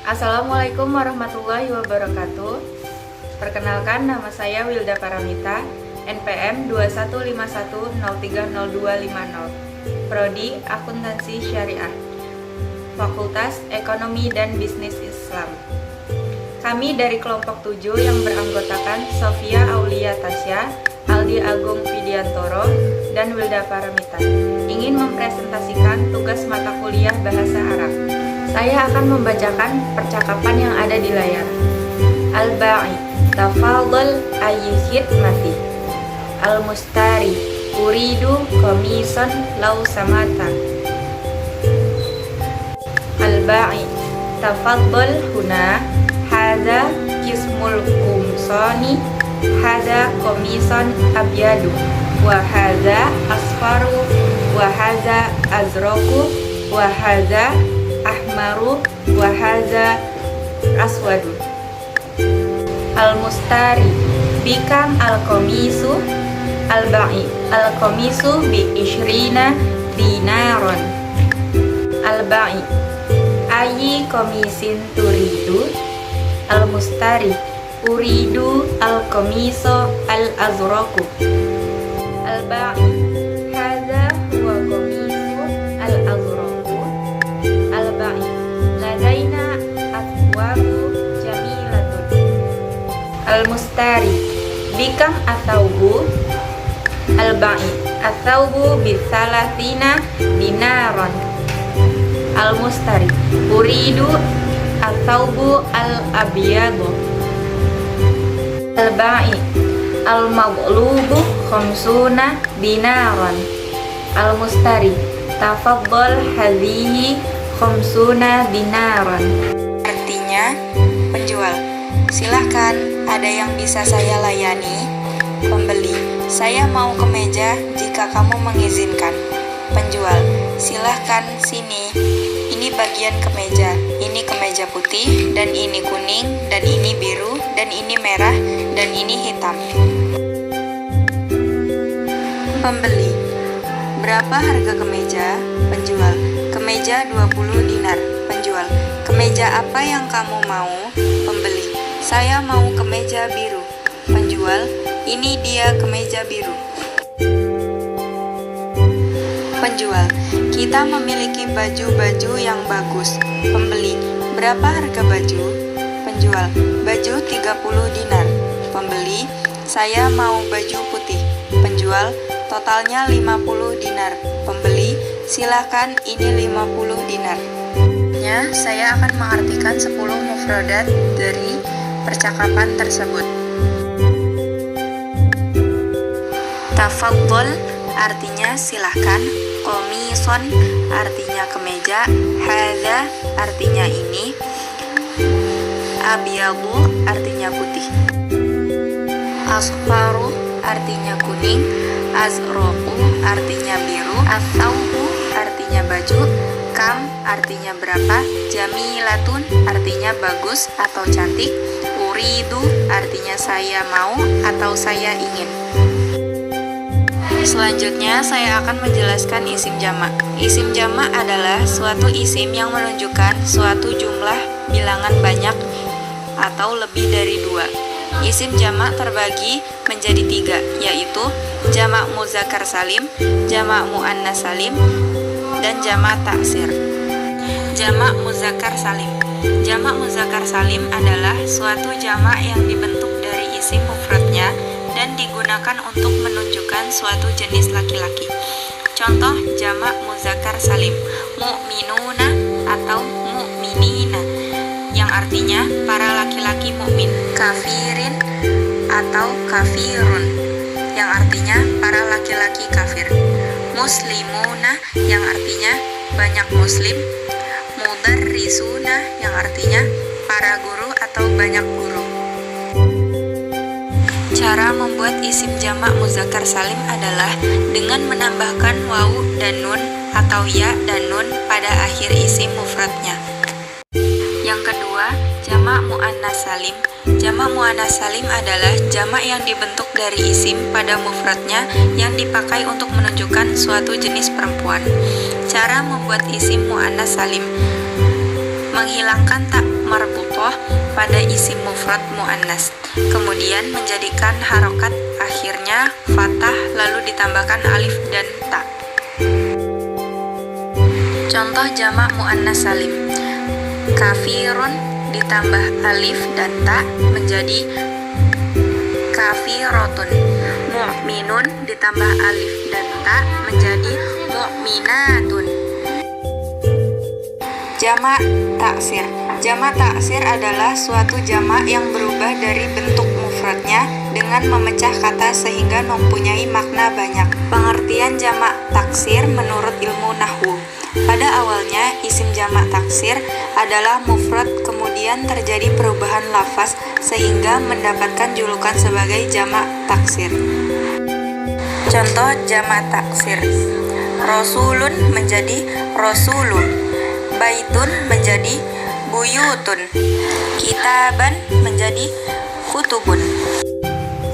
Assalamualaikum warahmatullahi wabarakatuh. Perkenalkan, nama saya Wilda Paramita, NPM 2151030250, Prodi Akuntansi Syariah, Fakultas Ekonomi dan Bisnis Islam. Kami dari kelompok 7 yang beranggotakan Sofia Aulia Tasya, Aldi Agung Widiantoro, dan Wilda Paramita ingin mempresentasikan tugas mata kuliah Bahasa Arab. Saya akan membacakan percakapan yang ada di layar. Al-Ba'i, tafadhal ayyi khidmati. Al-Mustari, uridu qamisan law samata. Al-Ba'i, tafadhal huna, hadza qismul qumsani, hadza qamisan abyadu, wa hadza asfaru, wa hadza azraqu, wa hadza ahmaru, wa hadza aswadu. Al-Mustari, bikam al-qamisu? Al-Ba'i, al-qamisu bi ishrina dinaron. Al-Ba'i, ayyi qamisin turidu? Al-Mustari, uridu al-qamiso al-azraqu. Al-Ba'i, hadza huwa qamisu al-azraqu. Al-Ba'i, ladaina athwabu jamilatun. Al-Mustari, bikam athawbu? Al-Ba'i, athawbu bisalathina dinaron. Al-Mustari, uridu athawbu al-abyadu. Al-Ba'i, al-maghlubu khamsuna dinaron. Al-Mustari, tafadhal hadhihi khamsuna dinaron. Artinya, penjual, silahkan, ada yang bisa saya layani? Pembeli, saya mau kemeja jika kamu mengizinkan. Penjual, silahkan sini. Ini bagian kemeja, ini kemeja putih, dan ini kuning, dan ini biru, dan ini merah, dan ini hitam. Pembeli, berapa harga kemeja? Penjual, kemeja 20 dinar. Penjual, kemeja apa yang kamu mau? Pembeli, saya mau kemeja biru. Penjual, ini dia kemeja biru. Penjual, kita memiliki baju-baju yang bagus. Pembeli, berapa harga baju? Penjual, baju 30 dinar. Pembeli, saya mau baju putih. Penjual, totalnya 50 dinar. Pembeli, silakan, ini 50 dinar. Saya akan mengartikan 10 mufradat dari percakapan tersebut. Tafadhal artinya silahkan, qamison artinya kemeja, hadza artinya ini, abyadu artinya putih, asfaru artinya kuning, azraqu artinya biru, athawbu artinya baju, kam artinya berapa, jamilatun artinya bagus atau cantik, uridu artinya saya mau atau saya ingin. Selanjutnya saya akan menjelaskan isim jamak. Isim jamak adalah suatu isim yang menunjukkan suatu jumlah bilangan banyak atau lebih dari 2. Isim jamak terbagi menjadi 3, yaitu jamak muzakkar salim, jamak muannas salim, dan jamak taksir. Jamak muzakkar salim. Jamak muzakkar salim adalah suatu jamak yang dibentuk dari isim mufradnya dan digunakan untuk menunjukkan suatu jenis laki-laki. Contoh jamak muzakkar salim, mu'minuna atau mu'minina, yang artinya para laki-laki mukmin. Kafirin atau kafirun, yang artinya para laki-laki kafir. Muslimuna, yang artinya banyak muslim. Mudarrisuna, yang artinya para guru atau banyak guru. Cara membuat isim jamak muzakkar salim adalah dengan menambahkan waw dan nun atau ya dan nun pada akhir isim mufradnya. Yang kedua, jamak muannas salim. Jamak muannas salim adalah jamak yang dibentuk dari isim pada mufradnya yang dipakai untuk menunjukkan suatu jenis perempuan. Cara membuat isim muannas salim: menghilangkan marbutoh pada isim mufrad muannas, kemudian menjadikan harokat akhirnya fathah lalu ditambahkan alif dan ta. Contoh jamak muannas salim: kafirun ditambah alif dan ta menjadi kafirotun. Mu'minun ditambah alif dan ta menjadi mu'minatun. Jamak taksir. Jamak taksir adalah suatu jamak yang berubah dari bentuk mufradnya dengan memecah kata sehingga mempunyai makna banyak. Pengertian jamak taksir menurut ilmu nahwu: pada awalnya isim jamak taksir adalah mufrad, kemudian terjadi perubahan lafaz sehingga mendapatkan julukan sebagai jamak taksir. Contoh jamak taksir: Rasulun menjadi Rasulun, Baitun menjadi Buyutun, Kitaban menjadi Kutubun.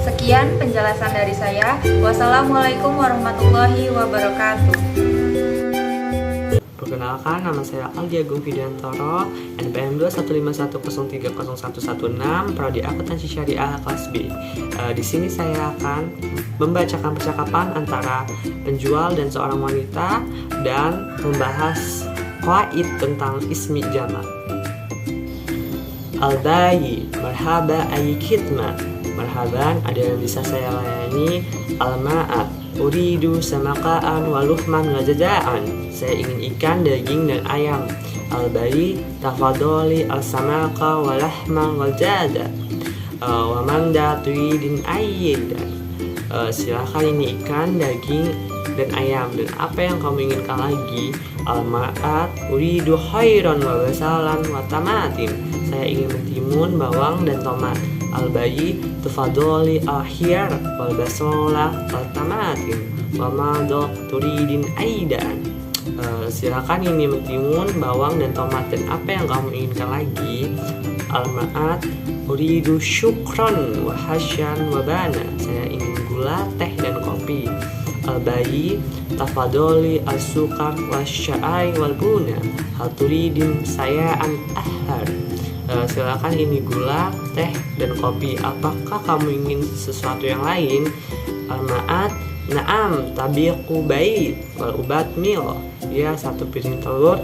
Sekian penjelasan dari saya. Wassalamualaikum warahmatullahi wabarakatuh. Perkenalkan, nama saya Aldi Agung Fidiantoro, NPM 21510303116, Prodi Akuntansi Syariah kelas B. Di sini saya akan membacakan percakapan antara penjual dan seorang wanita dan membahas qawaid tentang ismi jamak. Al-bayi, marhaba ayi khidmah. Marhaban, ada yang bisa saya layani. Al-ma'at, uridu samaka'an waluhman wajaja'an. Saya ingin ikan, daging, dan ayam. Al-bayi, tafadoli al-samaka walahma waljada. Wamanda tuidin ayyida. Silakan, ini ikan, daging, dan ayam. Dan apa yang kamu inginkan lagi? Al-ma'at, uridu khairan wa basalan wa tamatin. Saya ingin mentimun, bawang, dan tomat. Al-bayi, tufadoli al-khiyar wal basola wal tamatin wa mado turidin aidan. Silakan, ini mentimun, bawang, dan tomat. Dan apa yang kamu inginkan lagi? Al-ma'at, uridu syukran wa hasyan wa bana. Saya ingin gula, teh, dan kopi. Al-bayi, tafadoli al-sukar wa sya'ai wal buna. Hal turidin sayaan ahar. Silakan, ini gula, teh, dan kopi. Apakah kamu ingin sesuatu yang lain? Al-ma'at, na'am tabiqu bait wal ubat mil. Ya, satu piring telur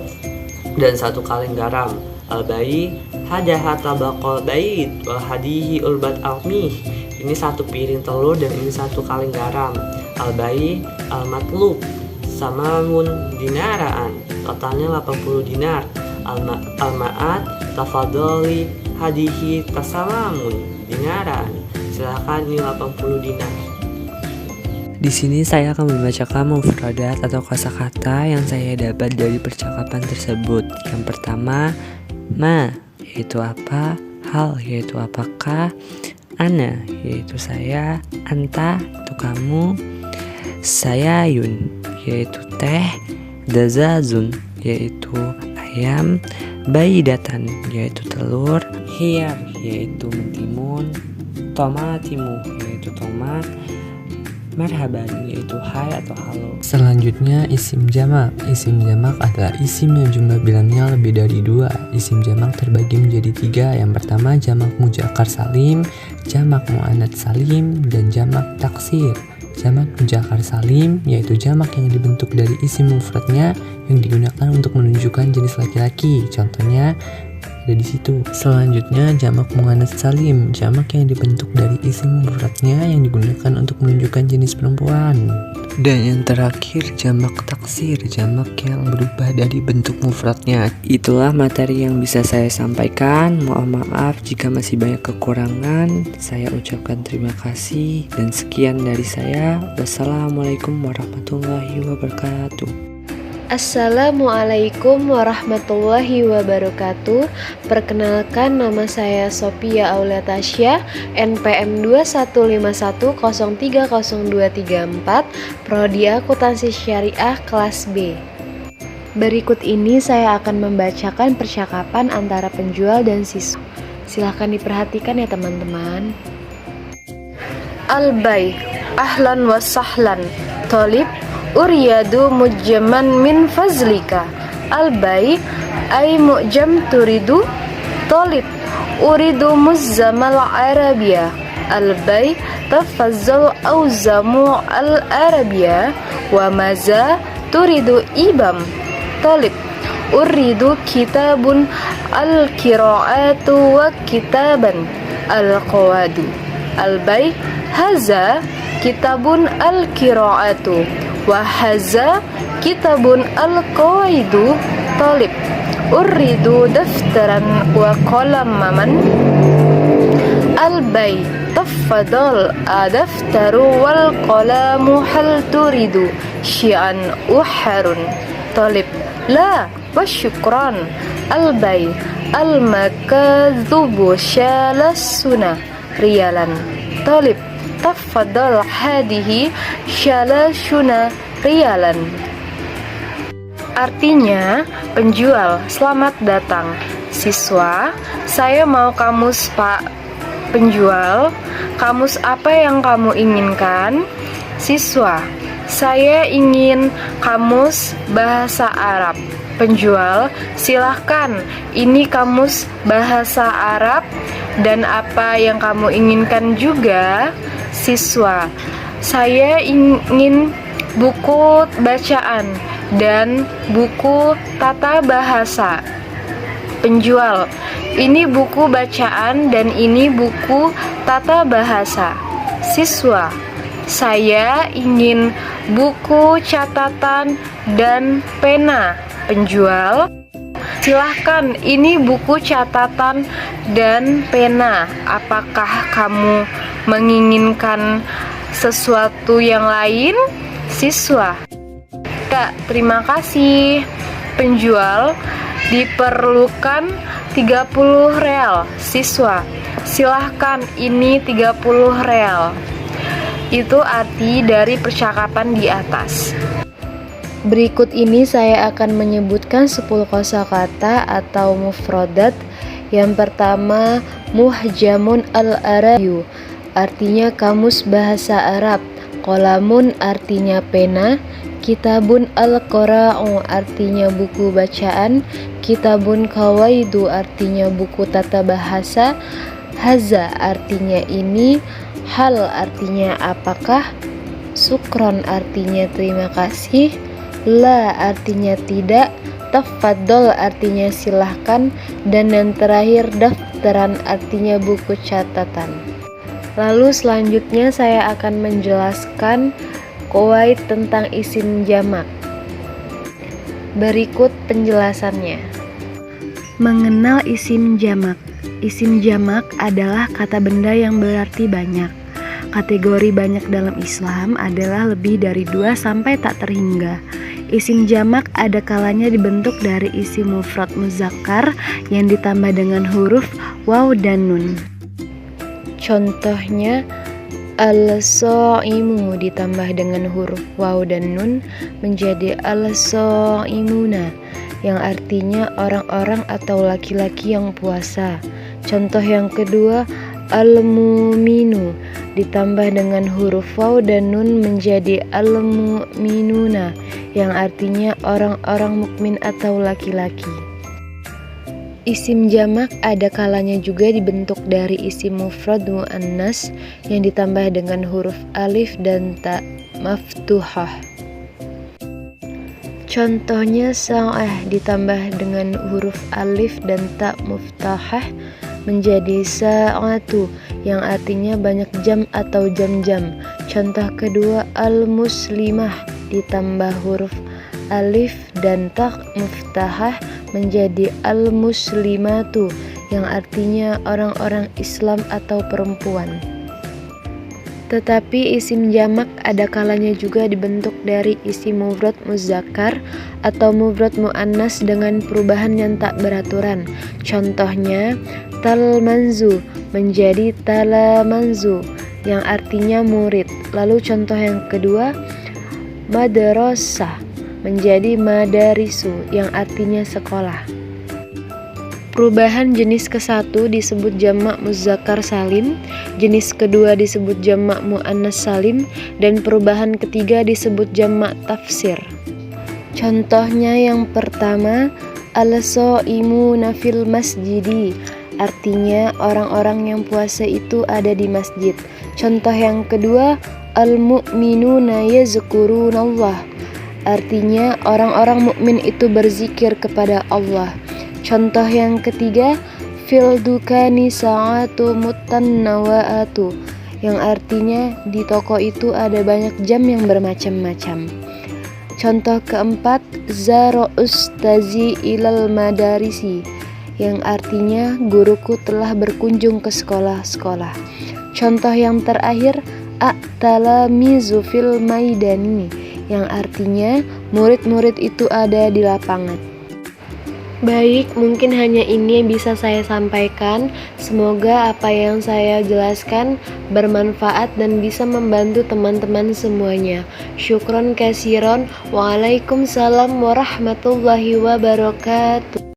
dan satu kaleng garam. Al-bayi, hadaha tabaqal bait wal hadihi ulbat almih. Ini satu piring telur dan ini satu kaleng garam. Al-bayi, al-matlub samamun dinaraan. Totalnya 80 dinar. Al-ma'at, tafadoli hadihi tasamamun dinaran. Silakan, ini 80 dinar. Di sini saya akan membacakan mufradat atau kosakata yang saya dapat dari percakapan tersebut. Yang pertama, ma yaitu apa, hal yaitu apakah, ana yaitu saya, anta itu kamu, sayayun yaitu teh, dazazun yaitu ayam, baidatan yaitu telur, hiyar yaitu mentimun, tomatimu yaitu tomat, marhaban yaitu hai atau halo. Selanjutnya isim jamak. Isim jamak adalah isim yang jumlah bilangnya lebih dari 2. Isim jamak terbagi menjadi 3. Yang pertama jamak muzakkar salim, jamak muannats salim, dan jamak taksir. Jamak muzakkar salim yaitu jamak yang dibentuk dari isim mufradnya yang digunakan untuk menunjukkan jenis laki-laki. Contohnya ada di situ. Selanjutnya jamak muannats salim, jamak yang dibentuk dari isim mufradnya yang digunakan untuk menunjukkan jenis perempuan. Dan yang terakhir jamak taksir, jamak yang berubah dari bentuk mufradnya. Itulah materi yang bisa saya sampaikan. Mohon maaf jika masih banyak kekurangan. Saya ucapkan terima kasih dan sekian dari saya. Wassalamualaikum warahmatullahi wabarakatuh. Assalamualaikum warahmatullahi wabarakatuh. Perkenalkan, nama saya Sophia Aulia Tasya, NPM 21510302334, Prodi Akuntansi Syariah kelas B. Berikut ini saya akan membacakan percakapan antara penjual dan siswa. Silahkan diperhatikan ya teman-teman. Al-bay, ahlan wa sahlan, tolib Uryadu mujjaman min fazlika. Al-bay ay mu'jam turidu Talib uridu muzzamal Arabia. Al-bay tafazzal auzamu al-Arabia. Wa maza turidu ibam. Talib uridu kitabun al-qira'atu wa kitaban al-qawadu. Al-bay haza kitabun al-qira'atu wa haza kitabun al-qawaidu. Talib uridu daftaran wa qalaman. Al-bay tafadhal adaftaru wal qalamu hal turidu syi'an uharun. Talib la wa syukran. Al-bay al-makadhubu shalasuna riyalan. Talib tafadhal hadihi shalasuna riyalan. Artinya, penjual, selamat datang. Siswa, saya mau kamus, Pak. Penjual, kamus apa yang kamu inginkan? Siswa, saya ingin kamus bahasa Arab. Penjual, silahkan, ini kamus bahasa Arab. Dan apa yang kamu inginkan juga? Siswa, saya ingin buku bacaan dan buku tata bahasa. Penjual, ini buku bacaan dan ini buku tata bahasa. Siswa, saya ingin buku catatan dan pena. Penjual, silahkan, ini buku catatan dan pena. Apakah kamu menginginkan sesuatu yang lain? Siswa, Kak, terima kasih. Penjual, diperlukan 30 real. Siswa, silahkan, ini 30 real. Itu arti dari percakapan di atas. Berikut ini saya akan menyebutkan 10 kosakata atau mufradat. Yang pertama, muhjamun al-Arabiyu, artinya kamus bahasa Arab. Qalamun artinya pena. Kitabun al-Qura'u artinya buku bacaan. Kitabun qawaidu artinya buku tata bahasa. Haza artinya ini. Hal artinya apakah. Sukron artinya terima kasih. La artinya tidak. Tafadhol artinya silahkan. Dan yang terakhir daftaran artinya buku catatan. Lalu selanjutnya saya akan menjelaskan qawaid tentang isim jamak. Berikut penjelasannya. Mengenal isim jamak. Isim jamak adalah kata benda yang berarti banyak. Kategori banyak dalam Islam adalah lebih dari 2 sampai tak terhingga. Isim jamak ada kalanya dibentuk dari isim mufrad muzakkar yang ditambah dengan huruf waw dan nun. Contohnya, al-sha'imu ditambah dengan huruf waw dan nun menjadi al-sha'imuna, yang artinya orang-orang atau laki-laki yang puasa. Contoh yang kedua, al-mu'minu ditambah dengan huruf waw dan nun menjadi al-mu'minuna, yang artinya orang-orang mukmin atau laki-laki. Isim jamak ada kalanya juga dibentuk dari isim mufrad muannas yang ditambah dengan huruf alif dan ta maftuhah. Contohnya, sa'ah ditambah dengan huruf alif dan ta muftahah menjadi sa'atu, yang artinya banyak jam atau jam-jam. Contoh kedua, al-muslimah ditambah huruf alif dan ta muftahah menjadi al-muslimatu, yang artinya orang-orang Islam atau perempuan. Tetapi isim jamak ada kalanya juga dibentuk dari isim mufrad muzakkar atau mufrad muannas dengan perubahan yang tak beraturan. Contohnya, talmanzu menjadi talamanzu, yang artinya murid. Lalu contoh yang kedua, madrasah menjadi madarisu, yang artinya sekolah. Perubahan jenis ke-1 disebut jamak muzakkar salim, jenis kedua disebut jamak muannas salim, dan perubahan ketiga disebut jamak tafsir. Contohnya yang pertama, al-shaimuna fil masjidi artinya orang-orang yang puasa itu ada di masjid. Contoh yang kedua, al-mu'minuna yazkurunallah, artinya orang-orang mukmin itu berzikir kepada Allah. Contoh yang ketiga, fil dukani sa'atu mutannawaatu, yang artinya di toko itu ada banyak jam yang bermacam-macam. Contoh keempat, zaro ustazi ilal madarisi, yang artinya guruku telah berkunjung ke sekolah-sekolah. Contoh yang terakhir, at-talamizu fil maidani, yang artinya murid-murid itu ada di lapangan. Baik, mungkin hanya ini yang bisa saya sampaikan. Semoga apa yang saya jelaskan bermanfaat dan bisa membantu teman-teman semuanya. Syukron kasiron. Waalaikumsalam warahmatullahi wabarakatuh.